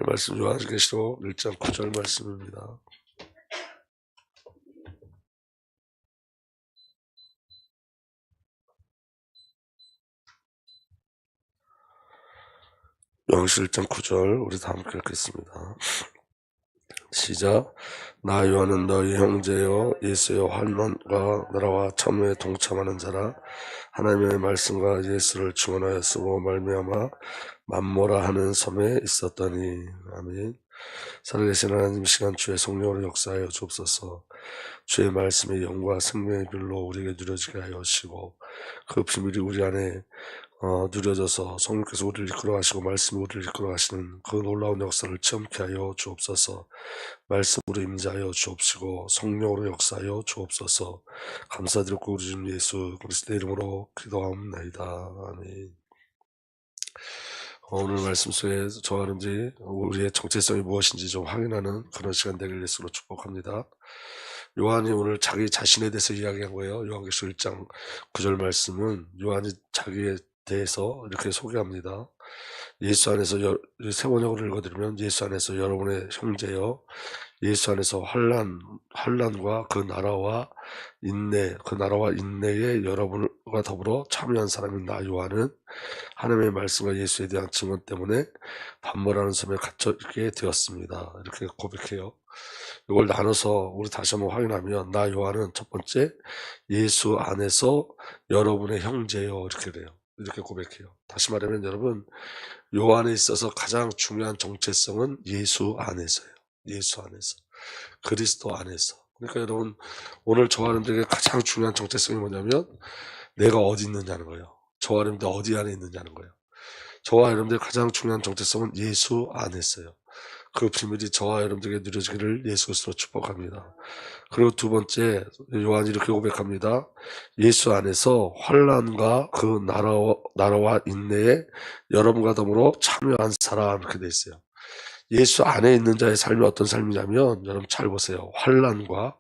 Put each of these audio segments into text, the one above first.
말씀 요한계시록 1장 9절 말씀입니다. 요한계시록 1장 9절 우리 다 함께 읽겠습니다. 시작. 나 요한은 너희 형제여 예수의 환난과 나라와 참회에 동참하는 자라. 하나님의 말씀과 예수를 증언하여 쓰고 말미암아 만모라 하는 섬에 있었더니. 아멘. 살아계신 하나님, 시간 주의 성령으로 역사하여 주옵소서. 주의 말씀의 영과 생명의 빌로 우리에게 누려지게 하여 주시고 그 비밀이 우리 안에 누려져서 성령께서 우리를 이끌어 가시고 말씀이 우리를 이끌어 가시는 그 놀라운 역사를 체험케 하여 주옵소서. 말씀으로 임재하여 주옵시고 성령으로 역사하여 주옵소서. 감사드리고 우리 주님 예수 그리스도의 이름으로 기도하옵나이다. 아멘. 오늘 말씀 속에 저와 여러분들이 우리의 정체성이 무엇인지 좀 확인하는 그런 시간 되길 예수로 축복합니다. 요한이 오늘 자기 자신에 대해서 이야기한 거예요. 요한계시록 1장 9절 말씀은 요한이 자기에 대해서 이렇게 소개합니다. 예수 안에서 세 번역으로 읽어드리면 예수 안에서 여러분의 형제여, 예수 안에서 환난과 그 나라와 인내에 여러분과 더불어 참여한 사람인 나 요한은 하나님의 말씀과 예수에 대한 증언 때문에 반모라는 섬에 갇혀 있게 되었습니다. 이렇게 고백해요. 이걸 나눠서 우리 다시 한번 확인하면 나 요한은 첫 번째 예수 안에서 여러분의 형제여 이렇게 돼요. 이렇게 고백해요. 다시 말하면 여러분, 요한에 있어서 가장 중요한 정체성은 예수 안에서예요. 예수 안에서, 그리스도 안에서. 그러니까 여러분, 오늘 저와 여러분들에게 가장 중요한 정체성이 뭐냐면 내가 어디 있느냐는 거예요. 저와 여러분들 어디 안에 있느냐는 거예요. 저와 여러분들 가장 중요한 정체성은 예수 안에서요. 그 비밀이 저와 여러분들에게 누려지기를 예수 그리스도로 축복합니다. 그리고 두 번째, 요한이 이렇게 고백합니다. 예수 안에서 환난과 그 나라와 인내에 여러분과 더불어 참여한 사람, 이렇게 돼 있어요. 예수 안에 있는 자의 삶이 어떤 삶이냐면 여러분 잘 보세요. 환난과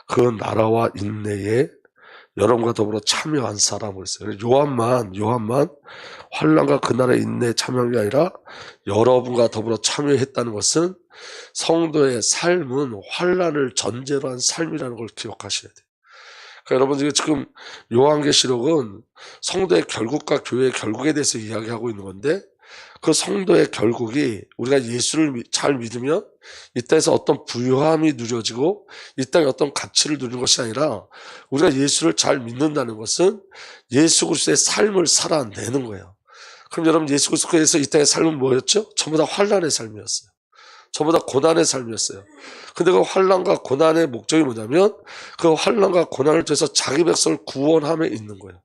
그 나라와 인내에 여러분과 더불어 참여한 사람을 했어요. 요한만 환난과 그 나라의 인내에 참여한 게 아니라 여러분과 더불어 참여했다는 것은 성도의 삶은 환난을 전제로 한 삶이라는 걸 기억하셔야 돼요. 그러니까 여러분 지금 요한계시록은 성도의 결국과 교회의 결국에 대해서 이야기하고 있는 건데 그 성도의 결국이 우리가 예수를 잘 믿으면 이 땅에서 어떤 부유함이 누려지고 이 땅에 어떤 가치를 누리는 것이 아니라 우리가 예수를 잘 믿는다는 것은 예수 그리스도의 삶을 살아내는 거예요. 그럼 여러분 예수 그리스도에서 이 땅의 삶은 뭐였죠? 전부 다 환난의 삶이었어요. 전부 다 고난의 삶이었어요. 근데 그 환난과 고난의 목적이 뭐냐면 그 환난과 고난을 통해서 자기 백성을 구원함에 있는 거예요.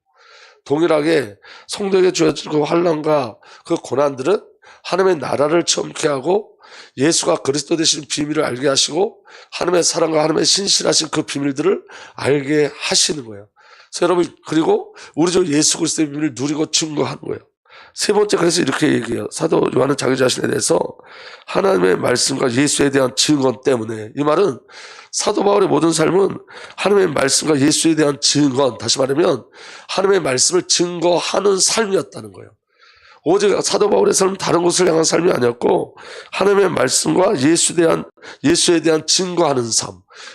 동일하게 성도에게 주어진 그 환난과 그 고난들은 하나님의 나라를 체험케 하고 예수가 그리스도 되신 비밀을 알게 하시고 하나님의 사랑과 하나님의 신실하신 그 비밀들을 알게 하시는 거예요. 그래서 여러분 그리고 우리 주 예수 그리스도의 비밀을 누리고 증거하는 거예요. 세 번째, 그래서 이렇게 얘기해요. 사도 요한은 자기 자신에 대해서 하나님의 말씀과 예수에 대한 증언 때문에, 이 말은 사도 바울의 모든 삶은 하나님의 말씀과 예수에 대한 증언, 다시 말하면 하나님의 말씀을 증거하는 삶이었다는 거예요. 오직 사도 바울의 삶은 다른 곳을 향한 삶이 아니었고 하나님의 말씀과 예수에 대한 증거하는 삶,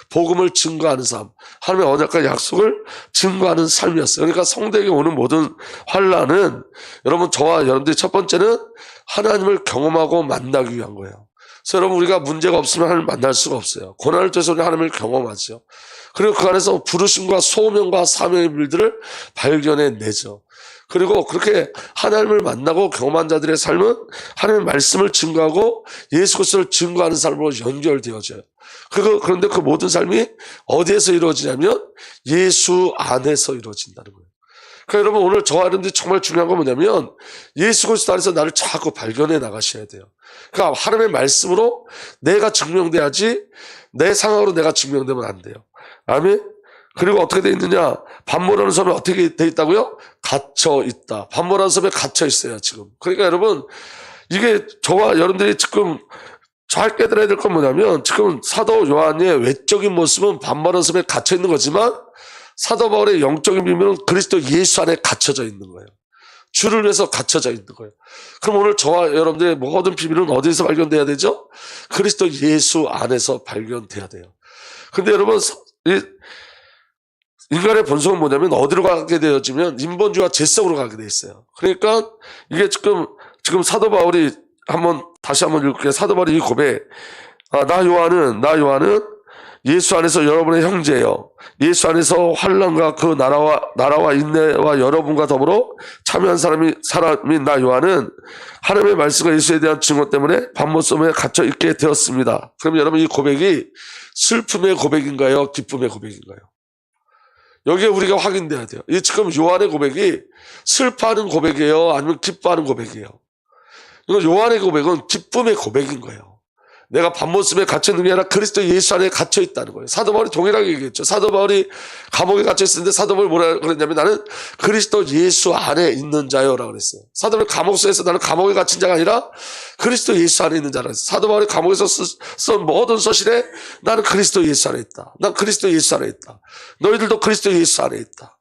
복음을 증거하는 삶, 하나님의 언약과 약속을 증거하는 삶이었어요. 그러니까 성도에게 오는 모든 환난은 여러분 저와 여러분들이 첫 번째는 하나님을 경험하고 만나기 위한 거예요. 그래서 여러분 우리가 문제가 없으면 하나님을 만날 수가 없어요. 고난을 통해서 우리 하나님을 경험하죠. 그리고 그 안에서 부르심과 소명과 사명의 비밀들을 발견해내죠. 그리고 그렇게 하나님을 만나고 경험한 자들의 삶은 하나님의 말씀을 증거하고 예수 그리스도를 증거하는 삶으로 연결되어져요. 그런데 그 모든 삶이 어디에서 이루어지냐면 예수 안에서 이루어진다는 거예요. 그러니까 여러분 오늘 저와 여러분들이 정말 중요한 건 뭐냐면 예수 그리스도 안에서 나를 자꾸 발견해 나가셔야 돼요. 그러니까 하나님의 말씀으로 내가 증명돼야지 내 상황으로 내가 증명되면 안 돼요. 아멘. 그리고 어떻게 되어 있느냐? 반모라는 섬에 어떻게 되어 있다고요? 갇혀 있다. 반모라는 섬에 갇혀 있어요 지금. 그러니까 여러분 이게 저와 여러분들이 지금 잘 깨달아야 될 건 뭐냐면 지금 사도 요한의 외적인 모습은 반모라는 섬에 갇혀 있는 거지만 사도 바울의 영적인 비밀은 그리스도 예수 안에 갇혀져 있는 거예요. 주를 위해서 갇혀져 있는 거예요. 그럼 오늘 저와 여러분들의 모든 비밀은 어디서 발견돼야 되죠? 그리스도 예수 안에서 발견돼야 돼요. 근데 여러분, 인간의 본성은 뭐냐면 어디로 가게 되어지면 인본주의와 죄성으로 가게 돼 있어요. 그러니까 이게 지금 사도 바울이 다시 한번 읽을게요. 사도 바울이 이 고백. 나 요한은 예수 안에서 여러분의 형제예요. 예수 안에서 환난과 그 나라와 인내와 여러분과 더불어 참여한 사람인 나 요한은 하나님의 말씀과 예수에 대한 증거 때문에 반모섬에 갇혀 있게 되었습니다. 그럼 여러분, 이 고백이 슬픔의 고백인가요? 기쁨의 고백인가요? 여기에 우리가 확인돼야 돼요. 이 지금 요한의 고백이 슬퍼하는 고백이에요? 아니면 기뻐하는 고백이에요? 이거 요한의 고백은 기쁨의 고백인 거예요. 내가 반모섬에 갇혀 있는 게 아니라 그리스도 예수 안에 갇혀 있다는 거예요. 사도 바울이 동일하게 얘기했죠. 사도 바울이 감옥에 갇혀 있었는데 사도 바울이 뭐라 그랬냐면 나는 그리스도 예수 안에 있는 자요라고 그랬어요. 사도 바울이 감옥소에서 나는 감옥에 갇힌 자가 아니라 그리스도 예수 안에 있는 자라고 했어요. 사도 바울이 감옥에서 쓴 모든 서신에 나는 그리스도 예수 안에 있다. 난 그리스도 예수 안에 있다. 너희들도 그리스도 예수 안에 있다.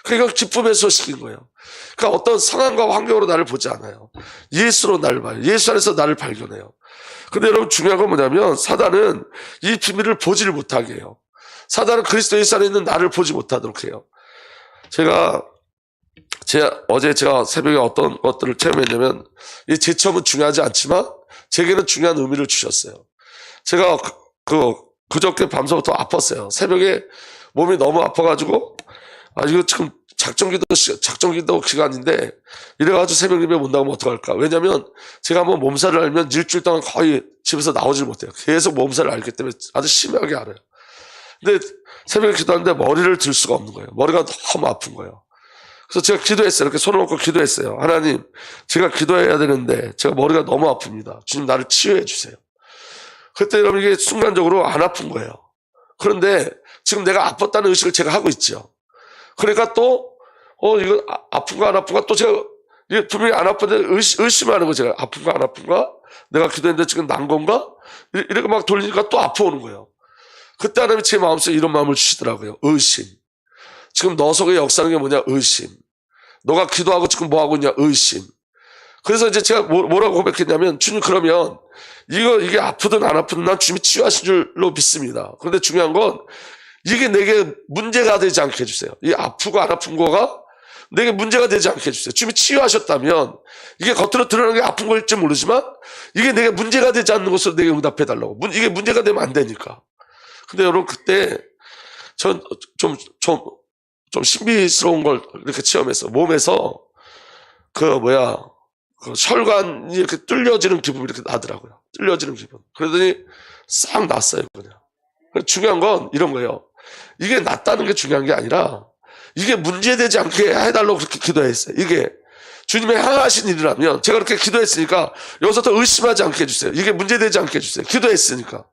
그러니까 기쁨의 소식인 거예요. 그러니까 어떤 상황과 환경으로 나를 보지 않아요. 예수로 나를 봐요. 예수 안에서 나를 발견해요. 근데 여러분, 중요한 건 뭐냐면 사단은 이 비밀을 보지를 못하게 해요. 사단은 그리스도 예수 안에 있는 나를 보지 못하도록 해요. 어제 제가 새벽에 어떤 것들을 체험했냐면, 이 제 체험은 중요하지 않지만 제게는 중요한 의미를 주셨어요. 제가 그저께 밤새부터 아팠어요. 새벽에 몸이 너무 아파가지고, 이거 지금 작정기도 기간인데 이래가지고 새벽 예배 못 나가면 어떡할까. 왜냐면 제가 한번 몸살을 알면 일주일 동안 거의 집에서 나오질 못해요. 계속 몸살을 알기 때문에 아주 심하게 알아요. 근데 새벽에 기도하는데 머리를 들 수가 없는 거예요. 머리가 너무 아픈 거예요. 그래서 제가 기도했어요. 이렇게 손을 얹고 기도했어요. 하나님, 제가 기도해야 되는데 제가 머리가 너무 아픕니다. 주님, 나를 치유해 주세요. 그때 여러분, 이게 순간적으로 안 아픈 거예요. 그런데 지금 내가 아팠다는 의식을 제가 하고 있죠. 그러니까 또 이거 아픈가 안 아픈가, 또 제가 이게 분명히 안 아픈데 의심하는 거. 제가 아픈가 안 아픈가, 내가 기도했는데 지금 난 건가, 이렇게 막 돌리니까 또 아파오는 거예요. 그때 하나님이 제 마음속에 이런 마음을 주시더라고요. 의심. 지금 너 속에 역사하는 게 뭐냐? 의심. 너가 기도하고 지금 뭐 하고 있냐? 의심. 그래서 이제 제가 뭐라고 고백했냐면, 주님, 그러면 이게 아프든 안 아프든 난 주님이 치유하신 줄로 믿습니다. 그런데 중요한 건 이게 내게 문제가 되지 않게 해주세요. 이 아프고 안 아픈 거가 내게 문제가 되지 않게 해주세요. 주님이 치유하셨다면 이게 겉으로 드러나는 게 아픈 걸지 모르지만 이게 내게 문제가 되지 않는 것으로 내게 응답해달라고. 이게 문제가 되면 안 되니까. 근데 여러분, 그때 전 좀 신비스러운 걸 이렇게 체험했어요. 몸에서 그 혈관이 이렇게 뚫려지는 기분이 이렇게 나더라고요. 뚫려지는 기분. 그러더니 싹 났어요, 그냥. 중요한 건 이런 거예요. 이게 낫다는 게 중요한 게 아니라 이게 문제되지 않게 해달라고 그렇게 기도했어요. 이게 주님의 향하신 일이라면 제가 그렇게 기도했으니까 여기서 더 의심하지 않게 해주세요. 이게 문제되지 않게 해주세요. 기도했으니까.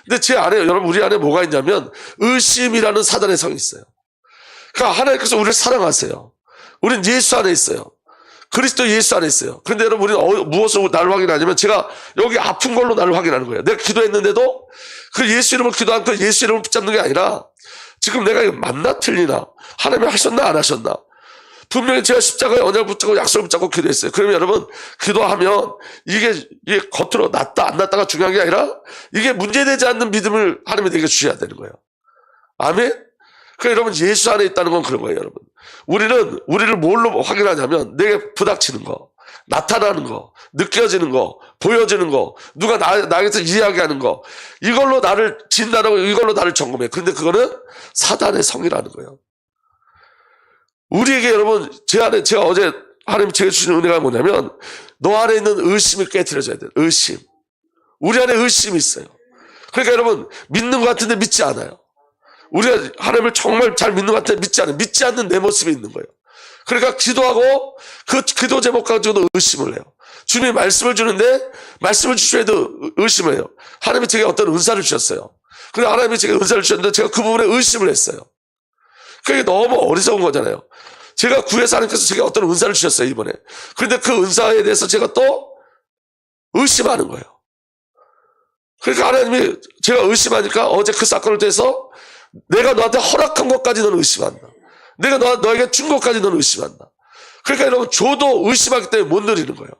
근데 제 안에, 여러분, 우리 안에 뭐가 있냐면 의심이라는 사단의 성이 있어요. 그러니까 하나님께서 우리를 사랑하세요. 우린 예수 안에 있어요. 그리스도 예수 안에 있어요. 그런데 여러분, 우리는 무엇으로 나를 확인하냐면 제가 여기 아픈 걸로 나를 확인하는 거예요. 내가 기도했는데도 그 예수 이름을 기도한 그 예수 이름을 붙잡는 게 아니라 지금 내가 맞나 틀리나, 하나님이 하셨나 안 하셨나. 분명히 제가 십자가에 언약을 붙잡고 약속을 붙잡고 기도했어요. 그러면 여러분, 기도하면 이게 겉으로 낫다 안 낫다가 중요한 게 아니라 이게 문제되지 않는 믿음을 하나님이 내게 주셔야 되는 거예요. 아멘? 그러니까 여러분, 예수 안에 있다는 건 그런 거예요. 여러분, 우리를 뭘로 확인하냐면 내게 부닥치는 거, 나타나는 거, 느껴지는 거, 보여지는 거, 누가 나에게서 이야기하는 거, 이걸로 나를 진단하고 이걸로 나를 점검해. 그런데 그거는 사단의 성이라는 거예요. 우리에게, 여러분, 제가 어제 하나님 제게 주신 은혜가 뭐냐면 너 안에 있는 의심을 깨트려줘야 돼요. 의심. 우리 안에 의심이 있어요. 그러니까 여러분, 믿는 것 같은데 믿지 않아요. 우리가 하나님을 정말 잘 믿는 것 같은데 믿지 않아요. 믿지 않는 내 모습이 있는 거예요. 그러니까 기도하고 그 기도 제목 가지고도 의심을 해요. 주님이 말씀을 주는데 말씀을 주셔도 의심을 해요. 하나님이 제게 어떤 은사를 주셨어요. 그런데 하나님이 제게 은사를 주셨는데 제가 그 부분에 의심을 했어요. 그게 너무 어리석은 거잖아요. 제가 구해서 하나님께서 제게 어떤 은사를 주셨어요, 이번에. 그런데 그 은사에 대해서 제가 또 의심하는 거예요. 그러니까 하나님이 제가 의심하니까 어제 그 사건을 통해서 내가 너한테 허락한 것까지 너는 의심한다. 내가 너에게 준 것까지 너는 의심한다. 그러니까 여러분, 줘도 의심하기 때문에 못 누리는 거예요.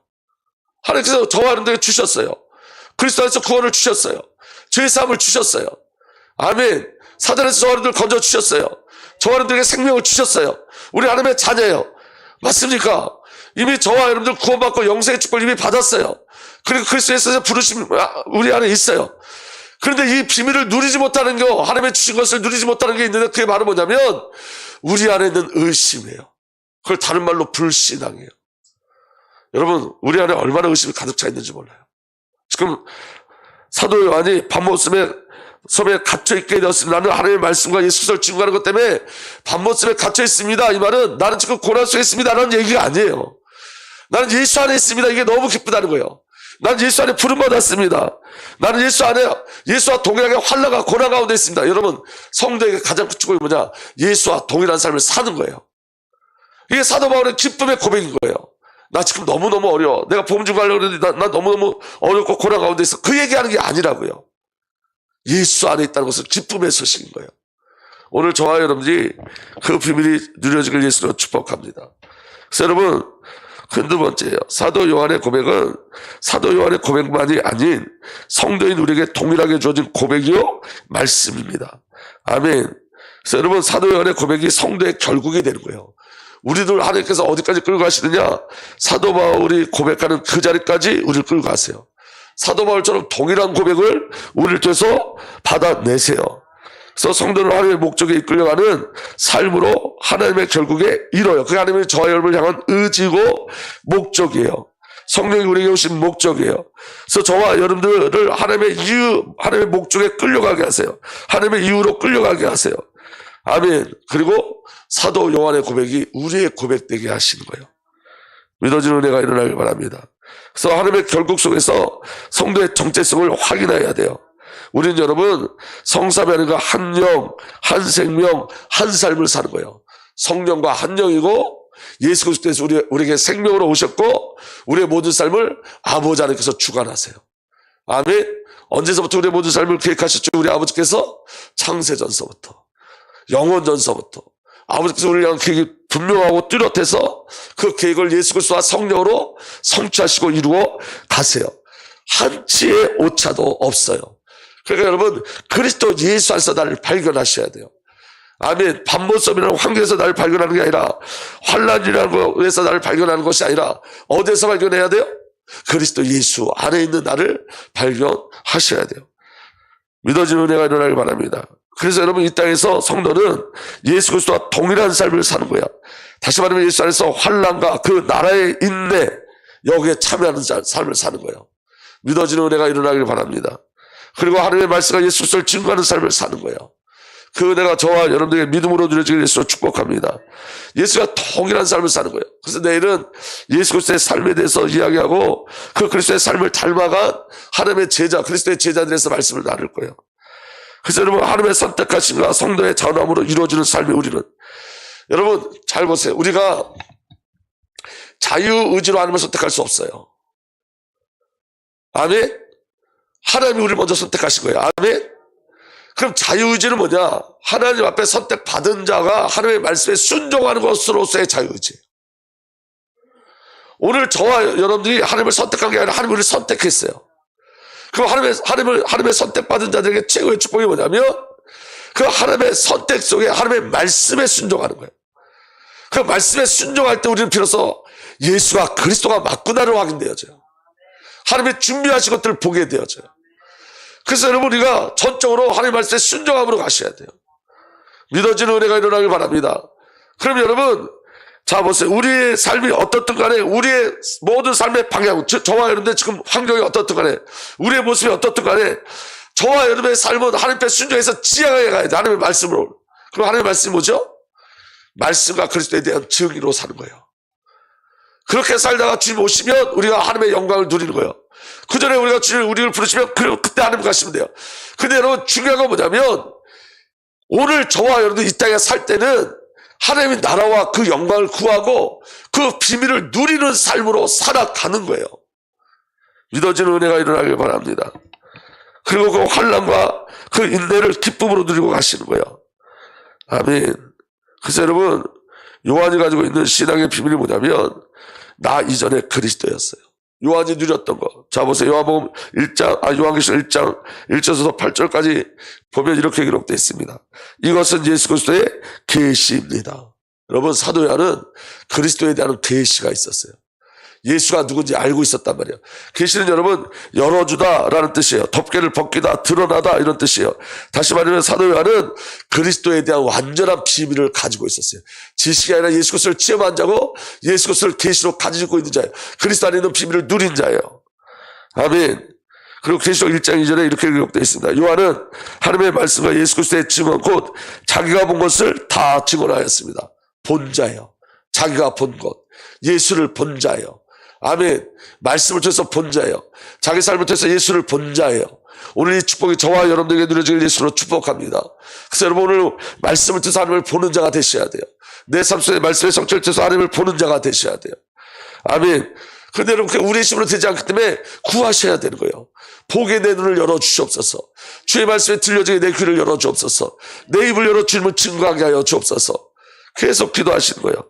하나님께서 저와 여러분들에게 주셨어요. 그리스도 안에서 구원을 주셨어요. 죄의 사함을 주셨어요. 아멘. 사단에서 저와 여러분들 건져 주셨어요. 저와 여러분들에게 생명을 주셨어요. 우리 하나님의 자녀예요. 맞습니까? 이미 저와 여러분들 구원받고 영생의 축복을 이미 받았어요. 그리고 그리스도에서 부르심 우리 안에 있어요. 그런데 이 비밀을 누리지 못하는 거, 하나님의 주신 것을 누리지 못하는 게 있는데, 그게 바로 뭐냐면 우리 안에 있는 의심이에요. 그걸 다른 말로 불신앙이에요. 여러분, 우리 안에 얼마나 의심이 가득 차 있는지 몰라요. 지금 사도 요한이 밤모섬에 갇혀 있게 되었습니다. 나는 하나님의 말씀과 예수를 증거하는 것 때문에 밤모섬에 갇혀 있습니다. 이 말은 나는 지금 고난 속에 있습니다 라는 얘기가 아니에요. 나는 예수 안에 있습니다. 이게 너무 기쁘다는 거예요. 나는 예수 안에 부름받았습니다. 나는 예수 안에, 예수와 동일하게 환난과 고난 가운데 있습니다. 여러분, 성도에게 가장 큰 축복이 뭐냐? 예수와 동일한 삶을 사는 거예요. 이게 사도 바울의 기쁨의 고백인 거예요. 나 지금 너무너무 어려워. 내가 복음 전하려고 했는데 나 너무너무 어렵고 고난 가운데 있어. 그 얘기하는 게 아니라고요. 예수 안에 있다는 것은 기쁨의 소식인 거예요. 오늘 저와 여러분들이 그 비밀이 누려지길 예수로 축복합니다. 그래서 여러분, 두 번째예요. 사도 요한의 고백은 사도 요한의 고백만이 아닌 성도인 우리에게 동일하게 주어진 고백이요 말씀입니다. 아멘. 그래서 여러분, 사도 요한의 고백이 성도의 결국이 되는 거예요. 우리들 하나님께서 어디까지 끌고 가시느냐? 사도 바울이 고백하는 그 자리까지 우리를 끌고 가세요. 사도 바울처럼 동일한 고백을 우리를 통해서 받아내세요. 그래서 성도는 하나님의 목적에 이끌려가는 삶으로 하나님의 결국에 이뤄요. 그게 하나님의 저와 여러분을 향한 의지고 목적이에요. 성령이 우리에게 오신 목적이에요. 그래서 저와 여러분들을 하나님의 이유, 하나님의 목적에 끌려가게 하세요. 하나님의 이유로 끌려가게 하세요. 아멘. 그리고 사도 요한의 고백이 우리의 고백되게 하시는 거예요. 믿어지는 은혜가 일어나길 바랍니다. 그래서 하나님의 결국 속에서 성도의 정체성을 확인해야 돼요. 우리는 여러분, 성삼위하는 거 한 영, 한 생명, 한 삶을 사는 거예요. 성령과 한 영이고 예수 그리스도에서 우리에게 생명으로 오셨고 우리의 모든 삶을 아버지 하나님께서 주관하세요. 아멘. 언제서부터 우리의 모든 삶을 계획하셨죠? 우리 아버지께서 창세전서부터, 영원전서부터 아버지께서 우리를 향한 계획이 분명하고 뚜렷해서 그 계획을 예수 그리스도와 성령으로 성취하시고 이루어 가세요. 한치의 오차도 없어요. 그러니까 여러분, 그리스도 예수 안에서 나를 발견하셔야 돼요. 아멘. 밤모섬이라는 환경에서 나를 발견하는 게 아니라, 환란이라는 거에서 나를 발견하는 것이 아니라 어디에서 발견해야 돼요? 그리스도 예수 안에 있는 나를 발견하셔야 돼요. 믿어지는 은혜가 일어나길 바랍니다. 그래서 여러분, 이 땅에서 성도는 예수 그리스도와 동일한 삶을 사는 거야. 다시 말하면 예수 안에서 환란과 그 나라의 인내, 여기에 참여하는 삶을 사는 거예요. 믿어지는 은혜가 일어나길 바랍니다. 그리고 하나님의 말씀과 예수 그리스도를 증거하는 삶을 사는 거예요. 그 은혜가 저와 여러분들에게 믿음으로 누려지길 예수로 축복합니다. 예수가 동일한 삶을 사는 거예요. 그래서 내일은 예수 그리스도의 삶에 대해서 이야기하고 그 그리스도의 삶을 닮아간 하나님의 제자, 그리스도의 제자들에서 말씀을 나눌 거예요. 그래서 여러분, 하나님의 선택하신과 성도의 자원함으로 이루어지는 삶이 우리는, 여러분 잘 보세요. 우리가 자유의지로 하나님을 선택할 수 없어요. 아멘. 하나님이 우리를 먼저 선택하신 거예요. 아멘. 그럼 자유의지는 뭐냐? 하나님 앞에 선택받은 자가 하나님의 말씀에 순종하는 것으로서의 자유의지예요. 오늘 저와 여러분들이 하나님을 선택한 게 아니라 하나님이 우리를 선택했어요. 그럼 하나님의 선택받은 자들에게 최고의 축복이 뭐냐면 그 하나님의 선택 속에 하나님의 말씀에 순종하는 거예요. 그 말씀에 순종할 때 우리는 비로소 예수가 그리스도가 맞구나를 확인되어져요. 하나님의 준비하신 것들을 보게 되어져요. 그래서 여러분, 우리가 전적으로 하나님의 말씀에 순종함으로 가셔야 돼요. 믿어지는 은혜가 일어나길 바랍니다. 그럼 여러분, 자 보세요. 우리의 삶이 어떻든 간에 우리의 모든 삶의 방향, 저와 여러분들 지금 환경이 어떻든 간에 우리의 모습이 어떻든 간에 저와 여러분의 삶은 하나님 앞에 순종해서 지향해 가야 돼. 하나님의 말씀으로. 그럼 하나님의 말씀이 뭐죠? 말씀과 그리스도에 대한 증인으로 사는 거예요. 그렇게 살다가 주님 오시면 우리가 하나님의 영광을 누리는 거예요. 그 전에 우리가 주님 우리를 부르시면 그때 하나님 가시면 돼요. 근데 여러분, 중요한 건 뭐냐면 오늘 저와 여러분들 이 땅에 살 때는 하나님의 나라와 그 영광을 구하고 그 비밀을 누리는 삶으로 살아가는 거예요. 믿어지는 은혜가 일어나길 바랍니다. 그리고 그 환난과 그 인내를 기쁨으로 누리고 가시는 거예요. 아멘. 그래서 여러분, 요한이 가지고 있는 신앙의 비밀이 뭐냐면 나 이전에 그리스도였어요. 요한이 누렸던 거. 자 보세요. 요한복음 1장, 요한계시록 1장 1절에서 8절까지 보면 이렇게 기록되어 있습니다. 이것은 예수 그리스도의 계시입니다. 여러분, 사도 요한은 그리스도에 대한 계시가 있었어요. 예수가 누군지 알고 있었단 말이에요. 계시는 여러분 열어주다라는 뜻이에요. 덮개를 벗기다, 드러나다 이런 뜻이에요. 다시 말하면 사도 요한은 그리스도에 대한 완전한 비밀을 가지고 있었어요. 지식이 아니라 예수 그리스도를 체험한 자고 예수 그리스도를 계시로 가지고 있는 자예요. 그리스도 안에 있는 비밀을 누린 자예요. 아멘. 그리고 계시록 1장 2절에 이렇게 기록되어 있습니다. 요한은 하나님의 말씀과 예수 그리스도의 증언 곧 자기가 본 것을 다 증언하였습니다. 본 자예요. 자기가 본 것. 예수를 본 자예요. 아멘. 말씀을 통해서 본 자예요. 자기 삶을 통해서 예수를 본 자예요. 오늘 이 축복이 저와 여러분들에게 누려지길 예수로 축복합니다. 그래서 여러분 오늘 말씀을 통해서 하나님을 보는 자가 되셔야 돼요. 내 삶 속에 말씀의 성취를 통해서 하나님을 보는 자가 되셔야 돼요. 아멘. 그런데 여러분 우리의 힘으로 되지 않기 때문에 구하셔야 되는 거예요. 보게 내 눈을 열어주시옵소서. 주의 말씀에 들려지게 내 귀를 열어주옵소서. 내 입을 열어 주님을 증거하게 하여 주옵소서. 계속 기도하시는 거예요.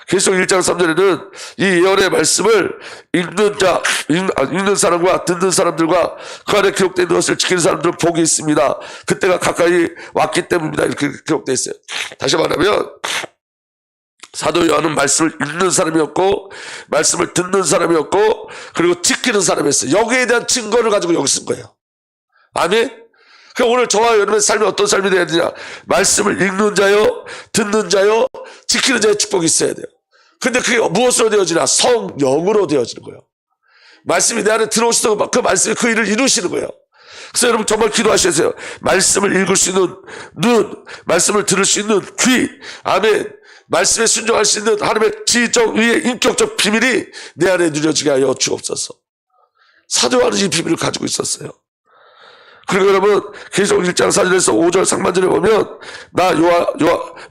계속 1장 3절에는 이 예언의 말씀을 읽는 사람과 듣는 사람들과 그 안에 기록된 것을 지키는 사람들은 복이 있습니다. 그때가 가까이 왔기 때문입니다. 이렇게 기록되어 있어요. 다시 말하면 사도 요한은 말씀을 읽는 사람이었고 말씀을 듣는 사람이었고 그리고 지키는 사람이었어요. 여기에 대한 증거를 가지고 여기 쓴 거예요. 아멘. 그러니까 오늘 저와 여러분의 삶이 어떤 삶이 되어야 되냐. 말씀을 읽는 자요, 듣는 자요, 지키는 자의 축복이 있어야 돼요. 근데 그게 무엇으로 되어지나? 성령으로 되어지는 거예요. 말씀이 내 안에 들어오시던 그 말씀이 그 일을 이루시는 거예요. 그래서 여러분 정말 기도하셔야 돼요. 말씀을 읽을 수 있는 눈, 말씀을 들을 수 있는 귀, 아멘. 말씀에 순종할 수 있는 하나님의 지적 위의 인격적 비밀이 내 안에 누려지게 하여 주옵소서. 사도 요한은 이 비밀을 가지고 있었어요. 그리고 여러분 계속 1장 4절에서 5절 상반절에 보면 나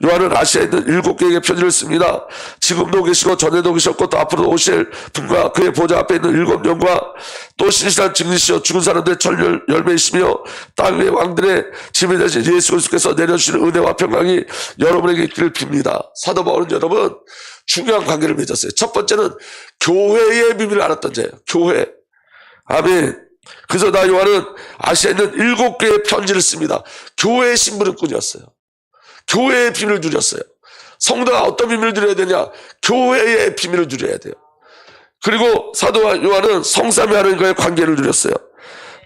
요한은 아시아에 있는 7개에게 편지를 씁니다. 지금도 계시고 전에도 계셨고 또 앞으로 오실 분과 그의 보좌 앞에 있는 7영과 또 신실한 증인이시여 죽은 사람들의 첫 열매이시며 땅 위의 왕들의 지배 되신 예수 그리스도께서 내려주시는 은혜와 평강이 여러분에게 있기를 빕니다. 사도 바울은 여러분 중요한 관계를 맺었어요. 첫 번째는 교회의 비밀을 알았던 자예요. 교회. 아멘. 그래서 나 요한은 아시아에 있는 7개의 편지를 씁니다. 교회의 심부름꾼이었어요. 교회의 비밀을 누렸어요. 성도가 어떤 비밀을 누려야 되냐? 교회의 비밀을 누려야 돼요. 그리고 사도 요한은 성삼위 하나님과의 관계를 누렸어요.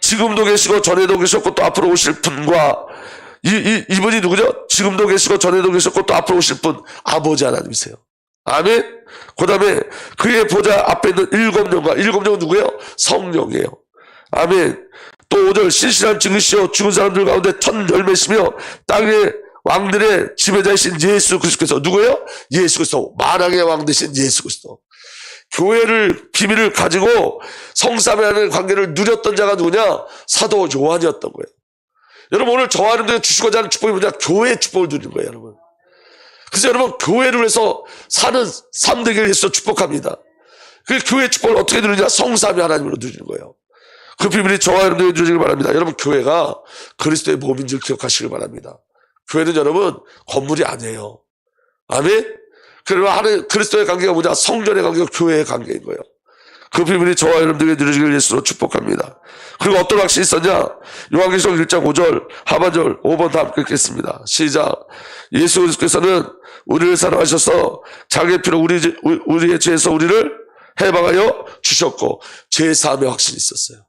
지금도 계시고 전에도 계셨고 또 앞으로 오실 분과 이분이 누구죠? 지금도 계시고 전에도 계셨고 또 앞으로 오실 분 아버지 하나님이세요. 아멘. 그 다음에 그의 보좌 앞에 있는 7영과 7영은 누구예요? 성령이에요. 아멘. 또 5절 신실한 증인이시여 죽은 사람들 가운데 첫 열매시며 땅의 왕들의 지배자이신 예수 그리스도께서 누구예요? 예수 그리스도. 만왕의 왕 되신 예수 그리스도. 교회를 비밀을 가지고 성삼위 하나님의 관계를 누렸던 자가 누구냐? 사도 요한이었던 거예요. 여러분 오늘 저와 여러분들에게 주시고자 하는 축복이 뭐냐? 교회의 축복을 누리는 거예요 여러분. 그래서 여러분 교회를 위해서 사는 삶 되기를 위해서 축복합니다. 그 교회의 축복을 어떻게 누리냐? 성삼위 하나님으로 누리는 거예요. 그 비밀이 저와 여러분들에게 주시길 바랍니다. 여러분 교회가 그리스도의 몸인 줄 기억하시길 바랍니다. 교회는 여러분 건물이 아니에요. 아멘. 그리고 하나님 그리스도의 관계가 뭐냐? 성전의 관계가 교회의 관계인 거예요. 그 비밀이 저와 여러분들에게 누려지길 예수로 축복합니다. 그리고 어떤 확신이 있었냐? 요한계시록 1장 5절 하반절 5번 다 함께 읽겠습니다. 시작. 예수 그리스도께서는 우리를 사랑하셔서 자기의 피로 우리의 죄에서 우리를 해방하여 주셨고 죄사함의 확신이 있었어요.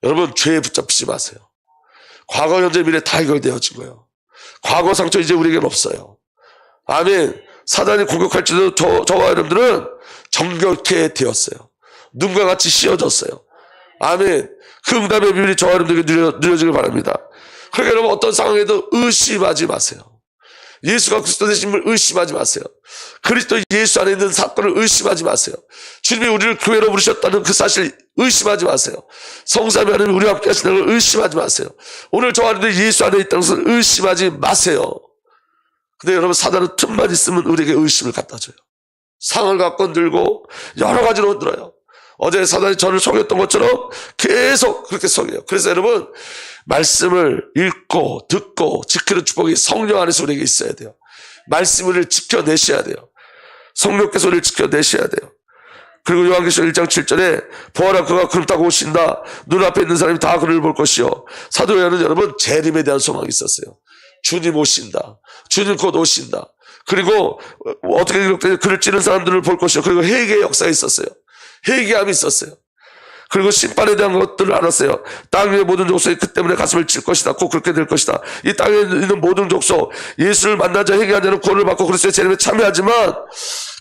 여러분 죄에 붙잡히지 마세요. 과거 현재 미래 다 해결되어진 거예요. 과거 상처 이제 우리에게는 없어요. 아멘. 사단이 공격할지도 저와 여러분들은 정결케 되었어요. 눈과 같이 씌어졌어요. 아멘. 그 응답의 비밀이 저와 여러분들에게 누려지길 바랍니다. 그러니까 여러분 어떤 상황에도 의심하지 마세요. 예수가 그리스도 되심을 의심하지 마세요. 그리스도 예수 안에 있는 사건을 의심하지 마세요. 주님이 우리를 교회로 부르셨다는 그 사실 의심하지 마세요. 성삼위 하나님이 우리와 함께 하시는 걸 의심하지 마세요. 오늘 저 안에 예수 안에 있다는 것을 의심하지 마세요. 근데 여러분 사단은 틈만 있으면 우리에게 의심을 갖다 줘요. 상을 갖고 들고 여러 가지로 흔들어요. 어제 사단이 저를 속였던 것처럼 계속 그렇게 속여요. 그래서 여러분 말씀을 읽고 듣고 지키는 축복이 성령 안에서 우리에게 있어야 돼요. 말씀을 지켜내셔야 돼요. 성령께서 우리를 지켜내셔야 돼요. 그리고 요한계시록 1장 7절에 보아라 그가 구름 타고 오신다. 눈앞에 있는 사람이 다 그를 볼 것이요. 사도 요한은 여러분 재림에 대한 소망이 있었어요. 주님 오신다. 주님 곧 오신다. 그리고 어떻게 기록되냐, 그를 찌른 사람들을 볼 것이요. 그리고 회개의 역사가 있었어요. 회개함이 있었어요. 그리고 심판에 대한 것들을 알았어요. 땅 위의 모든 족속이 그 때문에 가슴을 칠 것이다. 꼭 그렇게 될 것이다. 이 땅에 있는 모든 족속, 예수를 만나자 회개한 자는 구원을 받고 그리스도의 재림에 참여하지만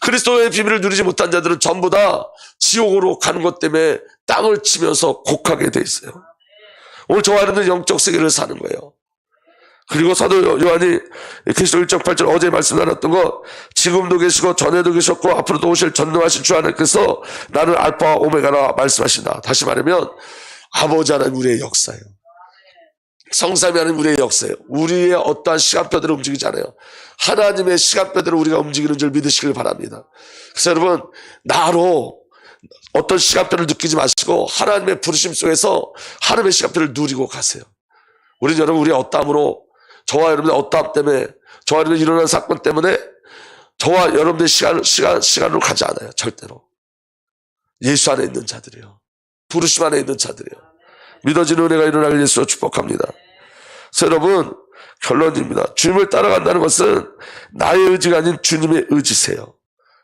그리스도의 비밀을 누리지 못한 자들은 전부 다 지옥으로 가는 것 때문에 땅을 치면서 곡하게 돼 있어요. 오늘 저와 여러분은 영적 세계를 사는 거예요. 그리고 사도 요한이 계시록 1장 8절 어제 말씀 나눴던 거, 지금도 계시고 전에도 계셨고 앞으로도 오실 전능하신 주 하나님께서 나는 알파와 오메가라 말씀하신다. 다시 말하면 아버지 하나님 우리의 역사예요. 성삼위 하나님 우리의 역사예요. 우리의 어떠한 시간표대로 움직이지 않아요. 하나님의 시간표대로 우리가 움직이는 줄 믿으시길 바랍니다. 그래서 여러분, 나로 어떤 시간표를 느끼지 마시고 하나님의 부르심 속에서 하나님의 시간표를 누리고 가세요. 우리는 여러분, 우리의 어떠함으로, 저와 여러분의 어떠함 때문에, 저와 여러분이 일어난 사건 때문에 저와 여러분의 시간으로 가지 않아요. 절대로. 예수 안에 있는 자들이요. 부르심 안에 있는 자들이요. 믿어지는 은혜가 일어나길 예수로 축복합니다. 그래서 여러분, 결론입니다. 주님을 따라간다는 것은 나의 의지가 아닌 주님의 의지세요.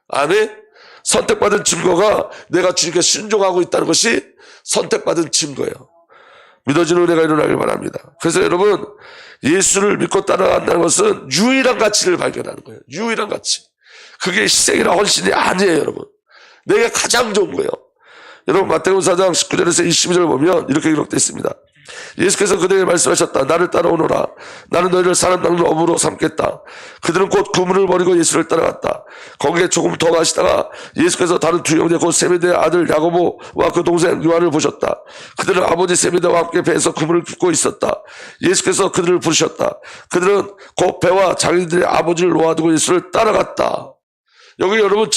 아멘? 선택받은 증거가 내가 주님께 순종하고 있다는 것이 선택받은 증거예요. 믿어지는 은혜가 일어나길 바랍니다. 그래서 여러분, 예수를 믿고 따라간다는 것은 유일한 가치를 발견하는 거예요. 유일한 가치. 그게 희생이나 헌신이 아니에요, 여러분. 내게 가장 좋은 거예요. 여러분, 마태복음 4장 19절에서 22절을 보면 이렇게 기록되어 있습니다. 예수께서 그들에게 말씀하셨다. 나를 따라오너라. 나는 너희를 사람 낚는 어부로 삼겠다. 그들은 곧 그물을 버리고 예수를 따라갔다. 거기에 조금 더 가시다가 예수께서 다른 두 형제 곧 세베대의 아들 야고보와 그 동생 요한을 보셨다. 그들은 아버지 세베대와 함께 배에서 그물을 깃고 있었다. 예수께서 그들을 부르셨다. 그들은 곧 배와 자기들의 아버지를 놓아두고 예수를 따라갔다. 여기 여러분,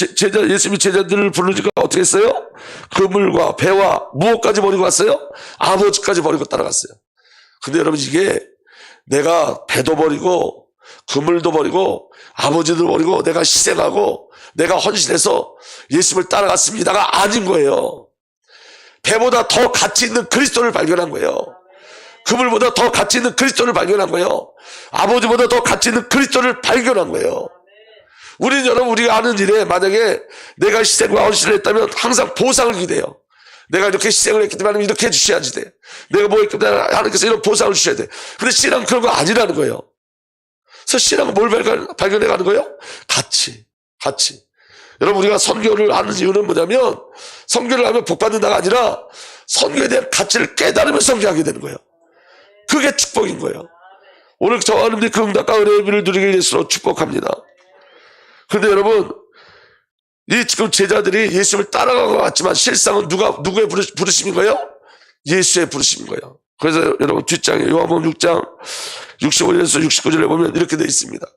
예수님이 제자들을 부르니까 어떻게 했어요? 그물과 배와 무엇까지 버리고 갔어요? 아버지까지 버리고 따라갔어요. 근데 여러분, 이게 내가 배도 버리고 그물도 버리고 아버지도 버리고 내가 희생하고 내가 헌신해서 예수님을 따라갔습니다가 아닌 거예요. 배보다 더 가치 있는 그리스도를 발견한 거예요. 그물보다 더 가치 있는 그리스도를 발견한 거예요. 아버지보다 더 가치 있는 그리스도를 발견한 거예요. 우리는 여러분, 우리가 하는 일에 만약에 내가 희생과 헌신을 했다면 항상 보상을 기대요. 내가 이렇게 희생을 했기 때문에 이렇게 해주셔야지 돼. 내가 뭐 했기 때문에 하나님께서 이런 보상을 주셔야 돼. 근데 신앙은 그런 거 아니라는 거예요. 그래서 신앙은 뭘 발견해 가는 거예요? 가치. 여러분, 우리가 선교를 하는 이유는 뭐냐면, 선교를 하면 복 받는다가 아니라 선교에 대한 가치를 깨달으면 선교하게 되는 거예요. 그게 축복인 거예요. 오늘 저와 여러분들이 그 응답과 은혜의 비를 누리길 예수로 축복합니다. 그런데 여러분, 이 지금 제자들이 예수님을 따라간 것 같지만 실상은 누구의 부르심인 거예요? 예수의 부르심인 거예요. 그래서 여러분, 뒷장에 요한복음 6장 65절에서 69절에 보면 이렇게 되어 있습니다.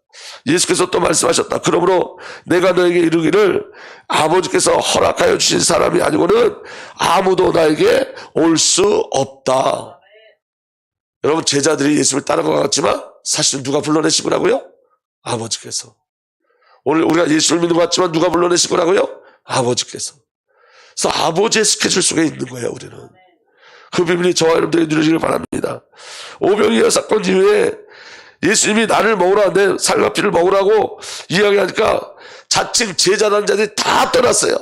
예수께서 또 말씀하셨다. 그러므로 내가 너에게 이르기를 아버지께서 허락하여 주신 사람이 아니고는 아무도 나에게 올 수 없다. 여러분, 제자들이 예수님을 따라간 것 같지만 사실은 누가 불러내신 거라고요? 아버지께서. 오늘 우리가 예수를 믿는 것 같지만 누가 불러내신 거라고요? 아버지께서. 그래서 아버지의 스케줄 속에 있는 거예요, 우리는. 그 비밀이 저와 여러분들에게 누려지길 바랍니다. 오병이어 사건 이후에 예수님이 나를 먹으라, 내 살과 피를 먹으라고 이야기하니까 자칭 제자라는 자들이 다 떠났어요.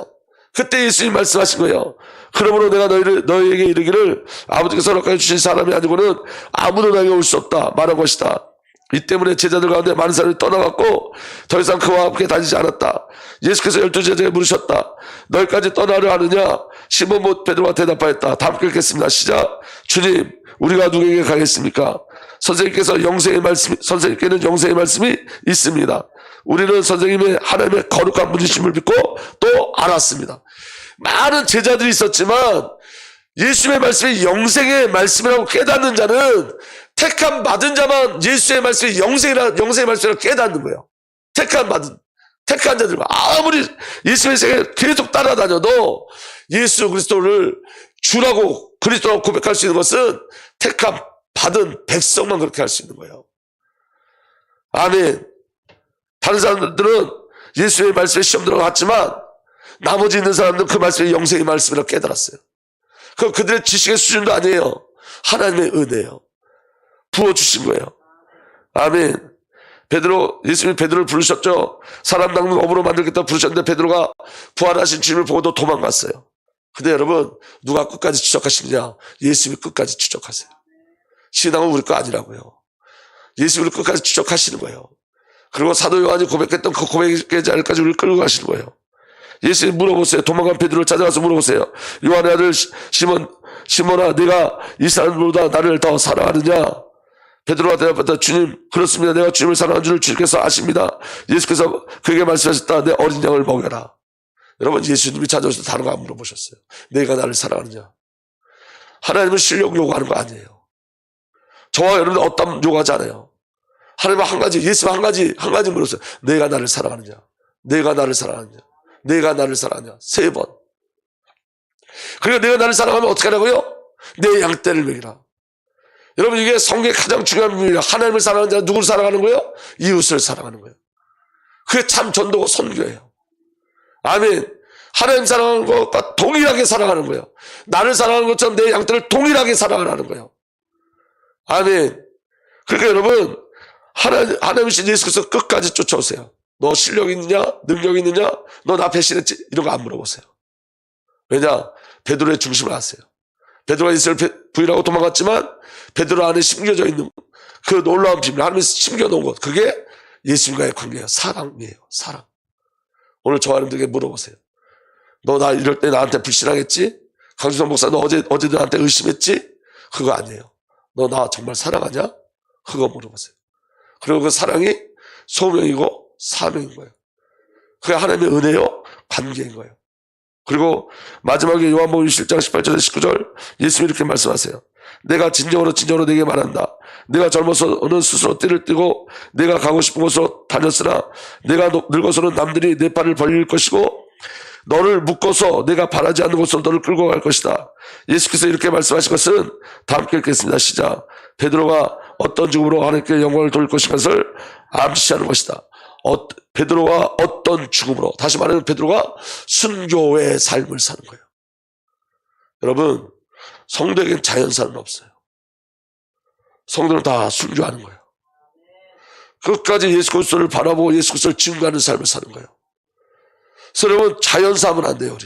그때 예수님이 말씀하신 거예요. 그러므로 내가 너희에게 이르기를 아버지께서 허락하여 주신 사람이 아니고는 아무도 나에게 올 수 없다 말한 것이다. 이 때문에 제자들 가운데 많은 사람이 떠나갔고 더 이상 그와 함께 다니지 않았다. 예수께서 12제자에게 물으셨다. 너희까지 떠나려 하느냐? 시몬 베드로가 대답하였다. 다 함께 읽겠습니다. 시작. 주님, 우리가 누구에게 가겠습니까? 선생님께는 영생의 말씀이 있습니다. 우리는 선생님의 하나님의 거룩한 분이심을 믿고 또 알았습니다. 많은 제자들이 있었지만 예수의 말씀이 영생의 말씀이라고 깨닫는 자는 택함 받은 자만 예수의 말씀이 영생의 말씀이라고 깨닫는 거예요. 택한 자들만 아무리 예수의 세계에 계속 따라다녀도 예수 그리스도를 주라고 그리스도라고 고백할 수 있는 것은 택함 받은 백성만 그렇게 할 수 있는 거예요. 아멘. 다른 사람들은 예수의 말씀에 시험 들어갔지만 나머지 있는 사람들은 그 말씀이 영생의 말씀이라고 깨달았어요. 그들의 지식의 수준도 아니에요. 하나님의 은혜예요. 부어주신 거예요. 아멘. 예수님이 베드로를 부르셨죠. 사람 낚는 어부로 만들겠다고 부르셨는데 베드로가 부활하신 주님을 보고도 도망갔어요. 근데 여러분, 누가 끝까지 추적하시느냐? 예수님이 끝까지 추적하세요. 신앙은 우리 거 아니라고요. 예수님을 끝까지 추적하시는 거예요. 그리고 사도 요한이 고백했던 그 고백의 자리까지 우리를 끌고 가시는 거예요. 예수님 물어보세요. 도망간 베드로를 찾아가서 물어보세요. 요한의 아들 시몬아, 네가 이 사람보다 나를 더 사랑하느냐? 베드로가 대답했다. 주님, 그렇습니다. 내가 주님을 사랑하는 줄 주님께서 아십니다. 예수께서 그에게 말씀하셨다. 내 어린 양을 먹여라. 여러분, 예수님이 찾아오셔서 다른 거 안 물어보셨어요. 내가 나를 사랑하느냐? 하나님은 실력 요구하는 거 아니에요. 저와 여러분들 어떤 요구하지 않아요. 하나님은 한 가지, 예수님 한 가지 물었어요. 내가 나를 사랑하느냐? 내가 나를 사랑하느냐? 내가 나를 사랑하느냐? 3번. 그리고 내가 나를 사랑하면 어떻게 하라고요? 내 양떼를 먹이라. 여러분, 이게 성경의 가장 중요한 비밀이에요. 하나님을 사랑하는 자는 누구를 사랑하는 거예요? 이웃을 사랑하는 거예요. 그게 참 전도고 선교예요. 아멘. 하나님 사랑하는 것과 동일하게 사랑하는 거예요. 나를 사랑하는 것처럼 내 양떼를 동일하게 사랑하는 거예요. 아멘. 그러니까 여러분, 하나님이신 예수께서 끝까지 쫓아오세요. 너 실력 있느냐? 능력 있느냐? 너 나 배신했지? 이런 거 안 물어보세요. 왜냐? 베드로의 중심을 아세요. 베드로가 예수를 부인하고 도망갔지만 베드로 안에 심겨져 있는 그 놀라운 비밀, 하나님이 심겨놓은 것, 그게 예수님과의 관계예요. 사랑이에요. 사랑. 오늘 저와 여러분들에게 물어보세요. 너 나 이럴 때 나한테 불신하겠지? 강주성 목사 너 어제도 나한테 의심했지? 그거 아니에요. 너 나 정말 사랑하냐? 그거 물어보세요. 그리고 그 사랑이 소명이고 사명인 거예요. 그게 하나님의 은혜요, 관계인 거예요. 그리고 마지막에 요한복음 17장 18절에서 19절 예수님이 이렇게 말씀하세요. 내가 진정으로 내게 말한다. 내가 젊어서는 스스로 띠를 띠고 내가 가고 싶은 곳으로 다녔으나 내가 늙어서는 남들이 내 팔을 벌릴 것이고 너를 묶어서 내가 바라지 않는 곳으로 너를 끌고 갈 것이다. 예수께서 이렇게 말씀하신 것은 다 함께 읽겠습니다. 시작. 베드로가 어떤 죽음으로 하나님께 영광을 돌릴 것인가를 암시하는 것이다. 베드로가 어떤 죽음으로, 다시 말하면 베드로가 순교의 삶을 사는 거예요. 여러분, 성도에겐 자연사는 없어요. 성도는 다 순교하는 거예요. 끝까지 예수 그리스도를 바라보고 예수 그리스도를 증거하는 삶을 사는 거예요. 그래서 여러분, 자연사하면 안 돼요.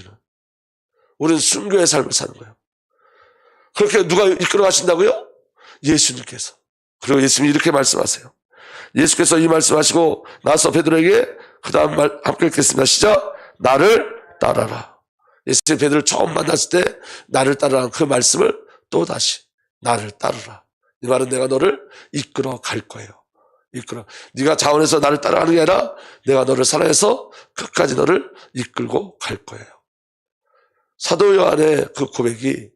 우리는 순교의 삶을 사는 거예요. 그렇게 누가 이끌어 가신다고요? 예수님께서. 그리고 예수님이 이렇게 말씀하세요. 예수께서 이 말씀하시고 나서 베드로에게 그 다음 말 함께 읽겠습니다. 시작. 나를 따라라. 예수님이 베드로를 처음 만났을 때 나를 따르라는 그 말씀을 또 다시 나를 따르라. 이 말은 내가 너를 이끌어 갈 거예요. 네가 자원해서 나를 따라가는 게 아니라 내가 너를 사랑해서 끝까지 너를 이끌고 갈 거예요. 사도 요한의 그 고백이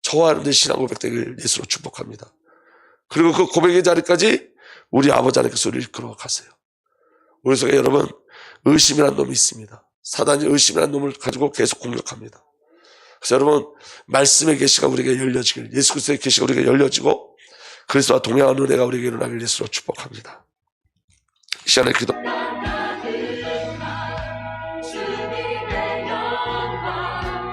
저와 여러분의 신앙 고백 되길 예수로 축복합니다. 그리고 그 고백의 자리까지 우리 아버지 하나님께서 우리를 이끌어 가세요. 우리 속에 여러분, 의심이라는 놈이 있습니다. 사단이 의심이라는 놈을 가지고 계속 공격합니다. 그래서 여러분, 말씀의 계시가 우리에게 열려지길, 예수 그리스도의 계시가 우리에게 열려지고 그리스도와 동행하는 은혜가 우리에게 일어나길 예수로 축복합니다. 이 시간에 기도. 주님의 영광